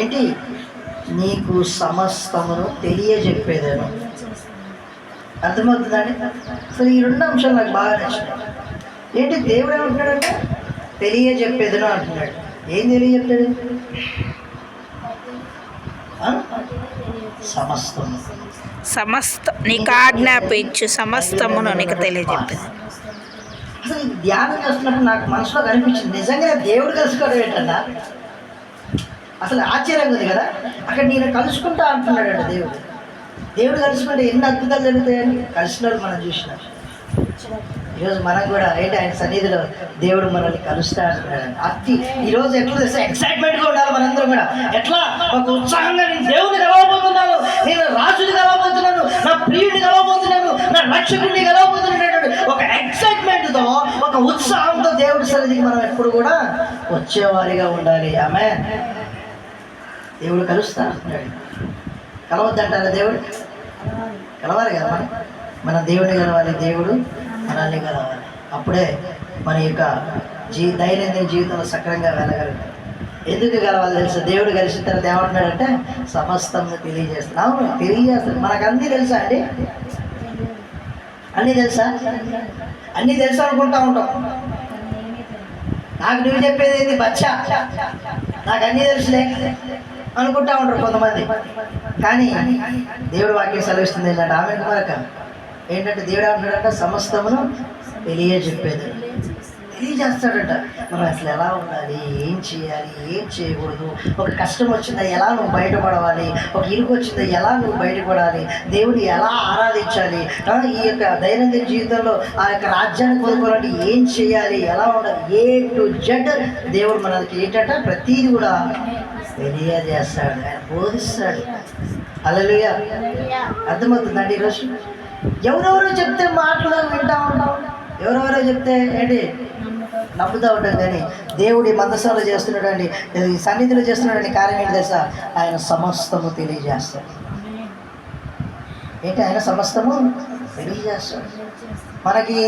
ఏంటి? నీకు సమస్తమును తెలియజెప్పేదను. అర్థమవుతుందండి? అసలు ఈ రెండు అంశాలు నాకు బాగా నచ్చినాయి. ఏంటి దేవుడు ఏమంటున్నాడంటే తెలియజెప్పేదను అంటున్నాడు. ఏం తెలియజెప్పాడు? సమస్తము. నీకు ఆజ్ఞాపించు సమస్తమును నీకు తెలియజెప్పేది. అసలు ధ్యానం చేస్తున్నప్పుడు నాకు మనసులో కనిపించింది, నిజంగా దేవుడు కలుసుకోవడం ఏంటన్నా. అసలు ఆశ్చర్యంగా ఉంది కదా. అక్కడ నేను కలుసుకుంటా అంటున్నాడు దేవుడు కలుసుకుంటే ఎన్ని అద్భుతాలు జరుగుతాయని కలిసిన వాళ్ళు మనం చూసినాం. ఈరోజు మనం కూడా ఏంటి ఆయన సన్నిధిలో దేవుడు మనల్ని కలుస్తా అంటున్నాడు. అతి ఈరోజు ఎట్లా తెలుసా, ఎక్సైట్మెంట్గా ఉండాలి మనందరం కూడా. ఎట్లా ఒక ఉత్సాహంగా నేను దేవుడిని కలవబోతున్నాను, నేను రాజుని కలవబోతున్నాను, నా ప్రియుడిని కలవబోతున్నాను, నా రక్షకుడిని కలవబోతున్నాడు. ఒక ఎక్సైట్మెంట్తో, ఒక ఉత్సాహంతో దేవుడి సన్నిధికి మనం ఎప్పుడు కూడా వచ్చేవారిగా ఉండాలి. ఆమేన్. దేవుడు కలుస్తా అంటున్నాడు. కలవద్దంటారా? దేవుడు కలవాలి కదా. మన దేవుడిని కలవాలి, దేవుడు మనల్ని కలవాలి. అప్పుడే మన యొక్క దైనందిన జీవితంలో సక్రంగా వెళ్ళగలుగుతాం. ఎందుకు కలవాలి తెలుసా? దేవుడు కలిసిన తర్వాత ఏమంటున్నాడంటే సమస్తం తెలియజేస్తాను. అవును, తెలియజేస్తాడు. మనకు అన్నీ తెలుసా అండి? అన్నీ తెలుసా? అన్నీ తెలుసా అనుకుంటా ఉంటాం. నాకు నువ్వు చెప్పేది ఏంది బచ్చా, నాకు అన్నీ తెలుసులే అనుకుంటా ఉంటారు కొంతమంది. కానీ దేవుడు వాక్యం సెలవిస్తుంది ఏంటంటే ఆమె మరొక ఏంటంటే దేవుడు అంటాడంట సమస్తమును తెలియజేస్తాడట. మనం అసలు ఎలా ఉండాలి, ఏం చేయాలి, ఏం చేయకూడదు, ఒక కష్టం వచ్చిందా ఎలా నువ్వు బయటపడవాలి, ఒక ఇరుకు వచ్చిందా ఎలా నువ్వు బయటపడాలి, దేవుడిని ఎలా ఆరాధించాలి, ఈ యొక్క దైనందిన జీవితంలో ఆ యొక్క రాజ్యాన్ని కోరుకోవాలంటే ఏం చేయాలి, ఎలా ఉండాలి, A to Z దేవుడు మనకి ఏంటంటే ప్రతీది కూడా తెలియజేస్తాడు, ఆయన బోధిస్తాడు. హల్లెలూయా. అర్థమవుతుందండి? ఈరోజు ఎవరెవరో చెప్తే మాటలు వింటా ఉంటాం, ఎవరెవరో చెప్తే ఏంటి నమ్ముతూ ఉంటాం. కానీ దేవుడి మందసంలో చేస్తున్నాడండి, సన్నిధిలో చేస్తున్నాడండి కార్యం ఏంటి తెలుసా? ఆయన సమస్తము తెలియజేస్తాడు. ఏంటి? ఆయన సమస్తము తెలియజేస్తాడు మనకి.